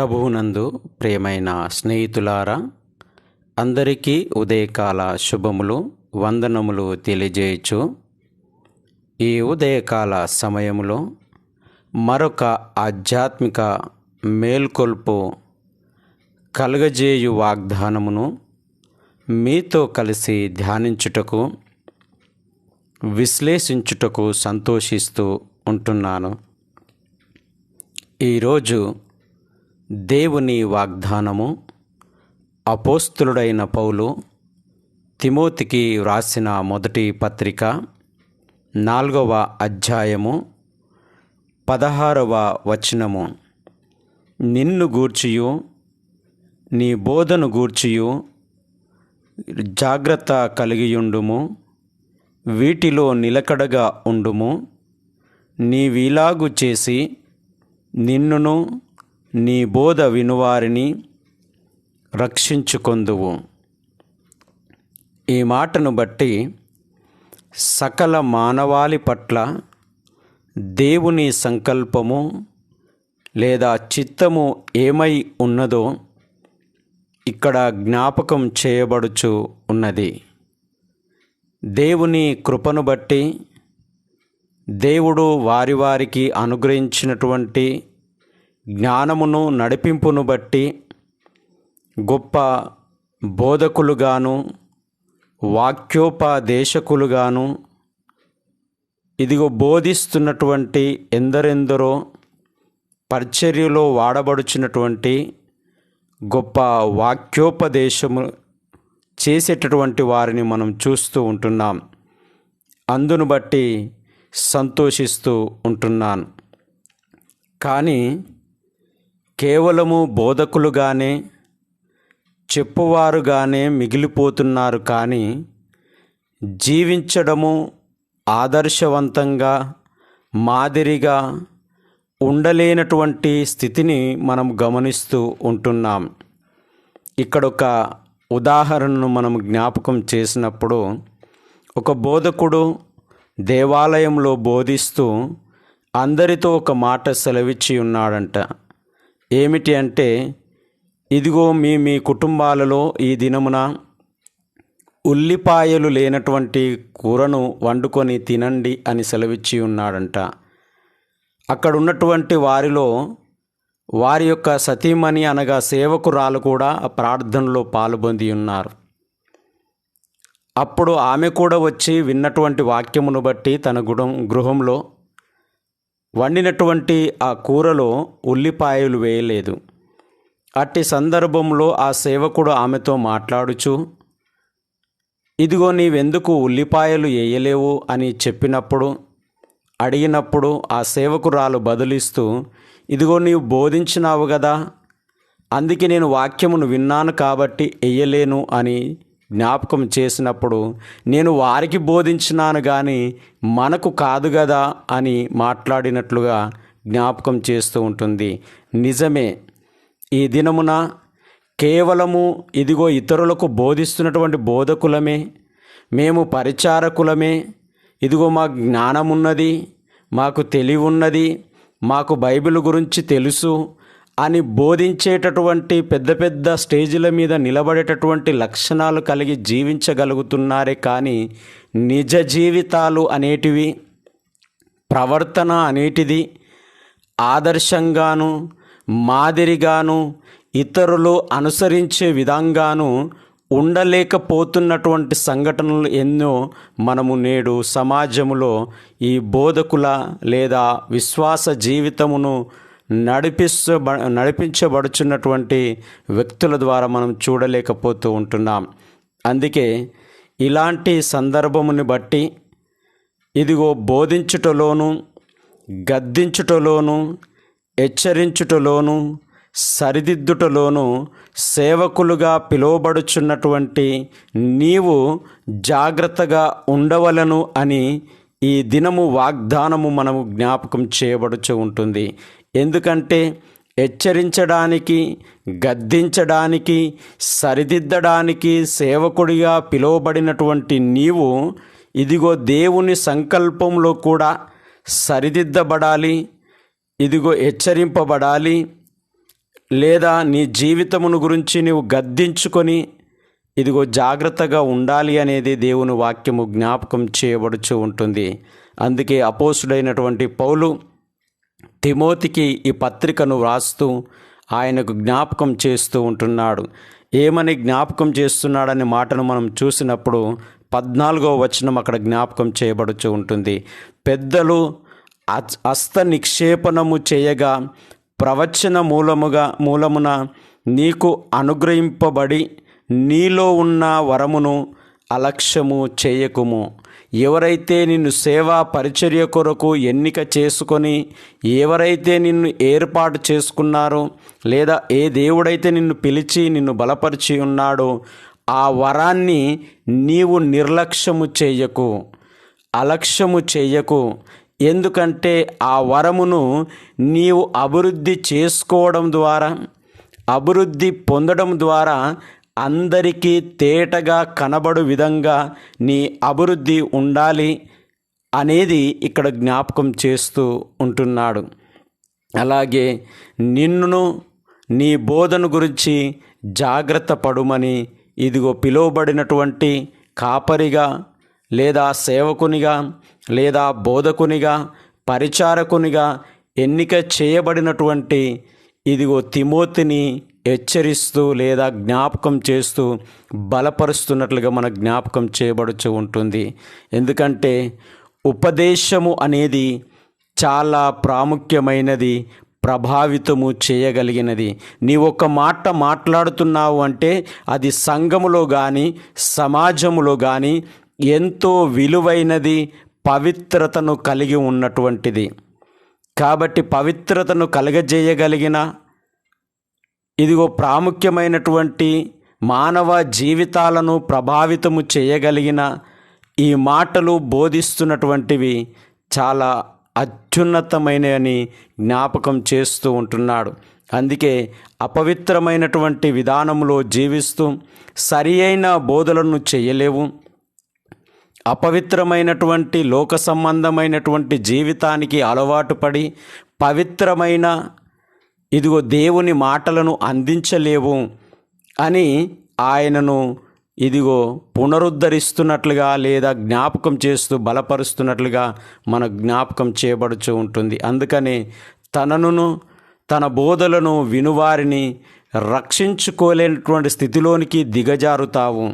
ప్రభువునందు ప్రియమైన స్నేహితులారా, అందరికీ ఉదయకాల శుభములు వందనములు తెలియజేయచ్చు. ఈ ఉదయకాల సమయంలో మరొక ఆధ్యాత్మిక మేల్కొల్పు కలుగజేయు వాగ్దానమును మీతో కలిసి ధ్యానించుటకు, విశ్లేషించుటకు సంతోషిస్తూ ఉంటున్నాను. ఈరోజు దేవుని వాగ్దానము అపోస్తలుడైన పౌలు తిమోతికి వ్రాసిన మొదటి పత్రిక 4వ అధ్యాయము 16వ వచనము. నిన్ను గూర్చియు నీ బోధను గూర్చియు జాగ్రత్త కలిగియుండుము, వీటిలో నిలకడగా ఉండుము. నీవిలాగు చేసి నిన్నును నీ బోధ వినువారిని రక్షించుకొందువు. ఈ మాటను బట్టి సకల మానవాళి పట్ల దేవుని సంకల్పము లేదా చిత్తము ఏమై ఉన్నదో ఇక్కడ జ్ఞాపకం చేయబడుచు ఉన్నది. దేవుని కృపను బట్టి దేవుడు వారికి అనుగ్రహించినటువంటి జ్ఞానమును నడిపింపును బట్టి గొప్ప బోధకులుగాను వాక్యోపదేశకులుగాను బోధిస్తున్నటువంటి ఎందరెందరో పరిచర్యలో వాడబడుచున్నటువంటి గొప్ప వాక్యోపదేశము చేసేటటువంటి వారిని మనం చూస్తూ ఉంటున్నాం. అందును బట్టి సంతోషిస్తూ ఉంటున్నాను. కానీ కేవలము బోధకులుగానే చెప్పువారుగానే మిగిలిపోతున్నారు. కానీ జీవించడము ఆదర్శవంతంగా మాదిరిగా ఉండలేనటువంటి స్థితిని మనం గమనిస్తూ ఉంటున్నాం. ఇక్కడ ఒక ఉదాహరణను మనం జ్ఞాపకం చేసినప్పుడు, ఒక బోధకుడు దేవాలయంలో బోధిస్తూ అందరితో ఒక మాట సెలవిచ్చి ఉన్నాడంట. ఏమిటి అంటే, ఇదిగో మీ కుటుంబాలలో ఈ దినమున ఉల్లిపాయలు లేనటువంటి కూరను వండుకొని తినండి అని సెలవిచ్చి ఉన్నాడంట. అక్కడ ఉన్నటువంటి వారిలో వారి యొక్క సతీమణి అనగా సేవకురాలు కూడా ఆ ప్రార్థనలో పాల్పొంది ఉన్నారు. అప్పుడు ఆమె కూడా వచ్చి విన్నటువంటి వాక్యమును బట్టి తన గృహంలో వండినటువంటి ఆ కూరలో ఉల్లిపాయలు వేయలేదు. అట్టి సందర్భంలో ఆ సేవకుడు ఆమెతో మాట్లాడుచు, ఇదిగో నీవెందుకు ఉల్లిపాయలు వేయలేవు అని అడిగినప్పుడు ఆ సేవకురాలు బదులిస్తూ, ఇదిగో నీవు బోధించినావు కదా, అందుకే నేను వాక్యమును విన్నాను కాబట్టి వేయలేను అని జ్ఞాపకం చేసినప్పుడు, నేను వారికి బోధించినాను కానీ మనకు కాదు కదా అని మాట్లాడినట్లుగా జ్ఞాపకం చేస్తూ ఉంటుంది. నిజమే, ఈ దినమున కేవలము ఇదిగో ఇతరులకు బోధిస్తున్నటువంటి బోధకులమే, మేము పరిచారకులమే, ఇదిగో మాకు జ్ఞానం ఉన్నది, మాకు తెలివి ఉన్నది, మాకు బైబిల్ గురించి తెలుసు అని బోధించేటటువంటి పెద్ద పెద్ద స్టేజీల మీద నిలబడేటటువంటి లక్షణాలు కలిగి జీవించగలుగుతున్నారే. కానీ నిజ జీవితాలు అనేటివి, ప్రవర్తన అనేటిది ఆదర్శంగాను మాదిరిగాను ఇతరులు అనుసరించే విధంగాను ఉండలేకపోతున్నటువంటి సంఘటనలు ఎన్నో మనము నేడు సమాజంలో ఈ లేదా విశ్వాస జీవితమును నడిపించబడుచున్నటువంటి వ్యక్తుల ద్వారా మనం చూడలేకపోతూ ఉంటున్నాం. అందుకే ఇలాంటి సందర్భముని బట్టి ఇదిగో బోధించుటలోను గద్దించుటలోను హెచ్చరించుటలోను సరిదిద్దుటలోను సేవకులుగా పిలువబడుచున్నటువంటి నీవు జాగ్రత్తగా ఉండవలను అని ఈ దినము వాగ్దానము మనము జ్ఞాపకం చేయబడుచు ఉంటుంది. ఎందుకంటే హెచ్చరించడానికి, గద్దించడానికి, సరిదిద్దడానికి సేవకుడిగా పిలువబడినటువంటి నీవు ఇదిగో దేవుని సంకల్పంలో కూడా సరిదిద్దబడాలి, ఇదిగో హెచ్చరింపబడాలి, లేదా నీ జీవితమును గురించి నీవు గద్దించుకొని ఇదిగో జాగ్రత్తగా ఉండాలి అనేది దేవుని వాక్యము జ్ఞాపకం చేయబడుచు ఉంటుంది. అందుకే అపోస్తుడైనటువంటి పౌలు తిమోతికి ఈ పత్రికను వ్రాస్తూ ఆయనకు జ్ఞాపకం చేస్తూ ఉంటున్నాడు. ఏమని జ్ఞాపకం చేస్తున్నాడనే మాటను మనం చూసినప్పుడు 14వ వచనం అక్కడ జ్ఞాపకం చేయబడుచు ఉంటుంది. పెద్దలు హస్త నిక్షేపణము చేయగా ప్రవచన మూలమున నీకు అనుగ్రహింపబడి నీలో ఉన్న వరమును అలక్ష్యము చేయకుము. ఎవరైతే నిన్ను సేవా పరిచర్య కొరకు ఎన్నిక చేసుకొని, ఎవరైతే నిన్ను ఏర్పాటు చేసుకున్నారో, లేదా ఏ దేవుడైతే నిన్ను పిలిచి నిన్ను బలపరిచి ఉన్నాడో ఆ వరాన్ని నీవు నిర్లక్ష్యము చేయకు, అలక్ష్యము చేయకు. ఎందుకంటే ఆ వరమును నీవు అభివృద్ధి చేసుకోవడం ద్వారా, అభివృద్ధి పొందడం ద్వారా అందరికీ తేటగా కనబడు విధంగా నీ అభివృద్ధి ఉండాలి అనేది ఇక్కడ జ్ఞాపకం చేస్తూ ఉంటున్నాడు. అలాగే నిన్నును నీ బోధన గురించి జాగ్రత్త పడుమని ఇదిగో పిలువబడినటువంటి కాపరిగా లేదా సేవకునిగా లేదా బోధకునిగా పరిచారకునిగా ఎన్నిక చేయబడినటువంటి ఇదిగో తిమోతిని హెచ్చరిస్తూ లేదా జ్ఞాపకం చేస్తూ బలపరుస్తున్నట్లుగా మన జ్ఞాపకం చేయబడుచు ఉంటుంది. ఎందుకంటే ఉపదేశము అనేది చాలా ప్రాముఖ్యమైనది, ప్రభావితము చేయగలిగినది. నీ ఒక మాట మాట్లాడుతున్నావు అంటే అది సంఘములో కానీ సమాజములో కానీ ఎంతో విలువైనది, పవిత్రతను కలిగి ఉన్నటువంటిది. కాబట్టి పవిత్రతను కలగజేయగలిగిన ఇదిగో ప్రాముఖ్యమైనటువంటి మానవ జీవితాలను ప్రభావితము చేయగలిగిన ఈ మాటలు బోధిస్తున్నటువంటివి చాలా అత్యున్నతమైనవని జ్ఞాపకం చేస్తూ ఉంటున్నాడు. అందుకే అపవిత్రమైనటువంటి విధానంలో జీవిస్తూ సరి అయిన బోధలను చేయలేవు. అపవిత్రమైనటువంటి లోక సంబంధమైనటువంటి జీవితానికి అలవాటు పడి పవిత్రమైన ఇదిగో దేవుని మాటలను అందించలేవు అని ఆయనను ఇదిగో పునరుద్ధరిస్తున్నట్లుగా లేదా జ్ఞాపకం చేస్తూ బలపరుస్తున్నట్లుగా మన జ్ఞాపకం చేయబడుతూ ఉంటుంది. అందుకని తనను తన బోధలను వినువారిని రక్షించుకోలేనటువంటి స్థితిలోనికి దిగజారుతావు.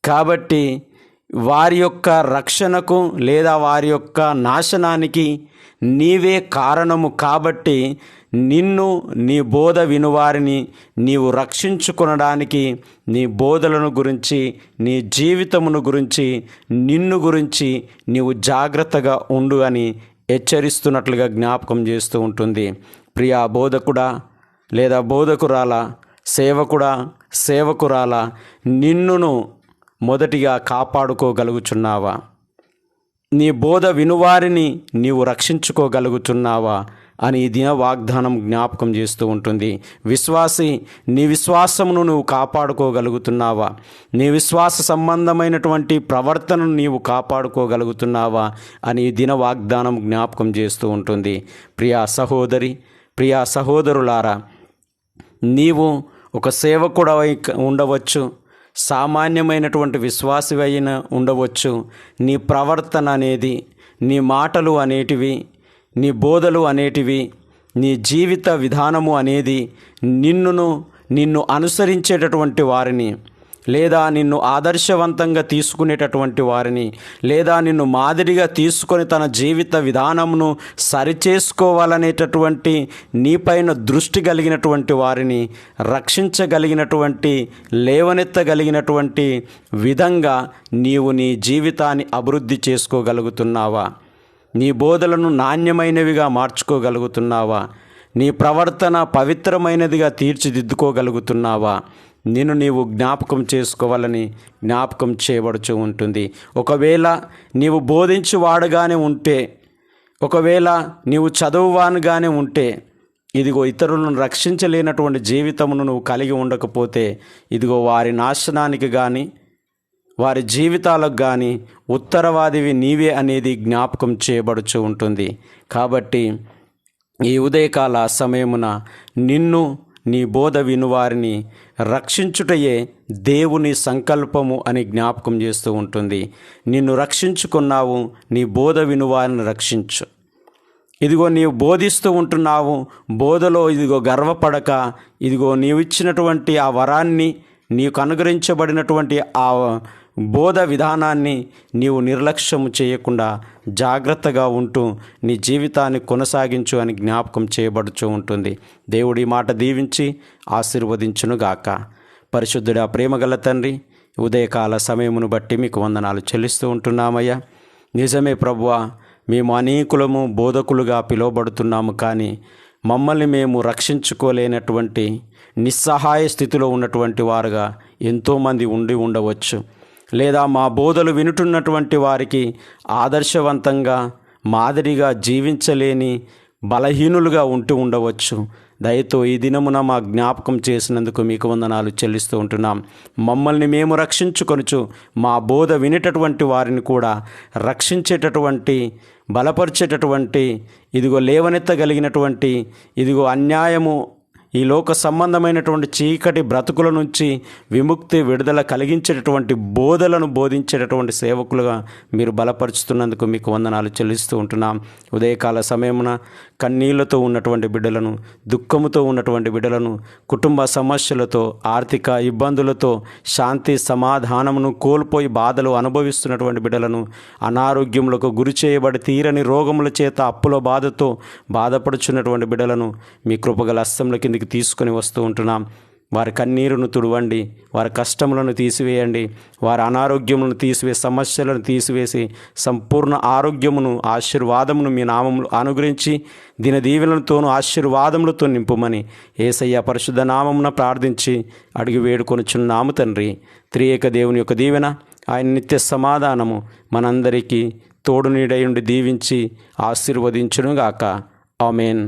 కాబట్టి వారి యొక్క రక్షణకు లేదా వారి యొక్క నాశనానికి నీవే కారణము. కాబట్టి నిన్ను నీ బోధ వినువారిని నీవు రక్షించుకొనడానికి నీ బోధలను గురించి, నీ జీవితమును గురించి, నిన్ను గురించి నీవు జాగ్రత్తగా ఉండు అని హెచ్చరిస్తున్నట్లుగా జ్ఞాపకం చేస్తూ ఉంటుంది. ప్రియా బోధకుడా లేదా బోధకురాలా, సేవకుడా సేవకురాలా, నిన్నును మొదటిగా కాపాడుకోగలుగుచున్నావా? నీ బోధ వినువారిని నీవు రక్షించుకోగలుగుతున్నావా అని ఈ దిన వాగ్దానం జ్ఞాపకం చేస్తూ ఉంటుంది. విశ్వాసి, నీ విశ్వాసమును నువ్వు కాపాడుకోగలుగుతున్నావా? నీ విశ్వాస సంబంధమైనటువంటి ప్రవర్తనను నీవు కాపాడుకోగలుగుతున్నావా అని ఈ దిన వాగ్దానం జ్ఞాపకం చేస్తూ ఉంటుంది. ప్రియా సహోదరి, ప్రియా సహోదరులారా, నీవు ఒక సేవకుడవై ఉండవచ్చు, సామాన్యమైనటువంటి విశ్వాసివైన ఉండవచ్చు. నీ ప్రవర్తన అనేది, నీ మాటలు అనేటివి, నీ బోధలు అనేటివి, నీ జీవిత విధానము అనేది నిన్ను అనుసరించేటటువంటి వారిని, లేదా నిన్ను ఆదర్శవంతంగా తీసుకునేటటువంటి వారిని, లేదా నిన్ను మాదిరిగా తీసుకొని తన జీవిత విధానమును సరిచేసుకోవాలనేటటువంటి నీపైన దృష్టి కలిగినటువంటి వారిని రక్షించగలిగినటువంటి, లేవనెత్తగలిగినటువంటి విధంగా నీవు నీ జీవితాన్ని అభివృద్ధి చేసుకోగలుగుతున్నావా? నీ బోధలను నాణ్యమైనవిగా మార్చుకోగలుగుతున్నావా? నీ ప్రవర్తన పవిత్రమైనదిగా తీర్చిదిద్దుకోగలుగుతున్నావా? నిన్ను నీవు జ్ఞాపకం చేసుకోవాలని జ్ఞాపకం చేయబడుచు ఉంటుంది. ఒకవేళ నీవు బోధించువాడుగానే ఉంటే, ఒకవేళ నీవు చదువువానుగానే ఉంటే, ఇదిగో ఇతరులను రక్షించలేనటువంటి జీవితమును నువ్వు కలిగి ఉండకపోతే, ఇదిగో వారి నాశనానికి కానీ వారి జీవితాలకు కానీ ఉత్తరవాదివి నీవే అనేది జ్ఞాపకం చేయబడుచు ఉంటుంది. కాబట్టి ఈ ఉదయకాల సమయమున నిన్ను, నీ బోధ వినువారిని రక్షించుటయే దేవుని సంకల్పము అని జ్ఞాపకం చేస్తూ ఉంటుంది. నిన్ను రక్షించుకున్నావు, నీ బోధ వినువారిని రక్షించు. ఇదిగో నీవు బోధిస్తూ ఉంటున్నావు, బోధలో ఇదిగో గర్వపడక, ఇదిగో నీవు ఇచ్చినటువంటి ఆ వరాన్ని, నీకు అనుగ్రహించబడినటువంటి ఆ బోధ విధానాన్ని నీవు నిర్లక్ష్యము చేయకుండా జాగ్రత్తగా ఉంటూ నీ జీవితాన్ని కొనసాగించు అని జ్ఞాపకం చేయబడుతూ ఉంటుంది. దేవుడి మాట దీవించి ఆశీర్వదించునుగాక. పరిశుద్ధుడా, ప్రేమగల తండ్రి, ఉదయకాల సమయమును బట్టి మీకు వందనాలు చెల్లిస్తూ ఉంటున్నామయ్యా. నిజమే ప్రభువా, మేము అనేకులము బోధకులుగా పిలువబడుతున్నాము, కానీ మమ్మల్ని మేము రక్షించుకోలేనటువంటి నిస్సహాయ స్థితిలో ఉన్నటువంటి వారుగా ఎంతోమంది ఉండవచ్చు. లేదా మా బోధలు వినుతున్నటువంటి వారికి ఆదర్శవంతంగా మాదిరిగా జీవించలేని బలహీనులుగా ఉండవచ్చు. దయతో ఈ దినమున మా జ్ఞాపకం చేసినందుకు మీకు వందనాలు చెల్లిస్తూ ఉంటున్నాం. మమ్మల్ని మేము రక్షించుకొనుచు మా బోధ వినేటటువంటి వారిని కూడా రక్షించేటటువంటి, బలపరిచేటటువంటి, ఇదిగో లేవనెత్తగలిగినటువంటి, ఇదిగో అన్యాయము, ఈ లోక సంబంధమైనటువంటి చీకటి బ్రతుకుల నుంచి విముక్తి, విడుదల కలిగించేటటువంటి బోధలను బోధించేటటువంటి సేవకులుగా మీరు బలపరుచుతున్నందుకు మీకు వందనాలు చెల్లిస్తూ ఉంటున్నాం. ఉదయకాల సమయమున కన్నీళ్లతో ఉన్నటువంటి బిడ్డలను, దుఃఖముతో ఉన్నటువంటి బిడ్డలను, కుటుంబ సమస్యలతో, ఆర్థిక ఇబ్బందులతో, శాంతి సమాధానమును కోల్పోయి బాధలు అనుభవిస్తున్నటువంటి బిడ్డలను, అనారోగ్యములకు గురి చేయబడి తీరని రోగముల చేత అప్పుల బాధతో బాధపడుచున్నటువంటి బిడ్డలను మీ కృపగల హస్తముల కిందికి తీసుకొని వస్తూ ఉంటున్నాం. వారి కన్నీరును తుడవండి, వారి కష్టములను తీసివేయండి, వారి అనారోగ్యములను తీసివేసి, సమస్యలను తీసివేసి సంపూర్ణ ఆరోగ్యమును, ఆశీర్వాదమును మీ నామములు అనుగ్రహించి దినదీవెనలతోనూ ఆశీర్వాదములతో నింపుమని యేసయ్య పరిశుద్ధ నామమున ప్రార్థించి అడిగి వేడుకొనుచున్నాము తండ్రి. త్రియేక దేవుని యొక్క దీవెన, ఆయన నిత్య సమాధానము మనందరికీ తోడు నీడై ఉండి దీవించి ఆశీర్వదించునుగాక. ఆమేన్.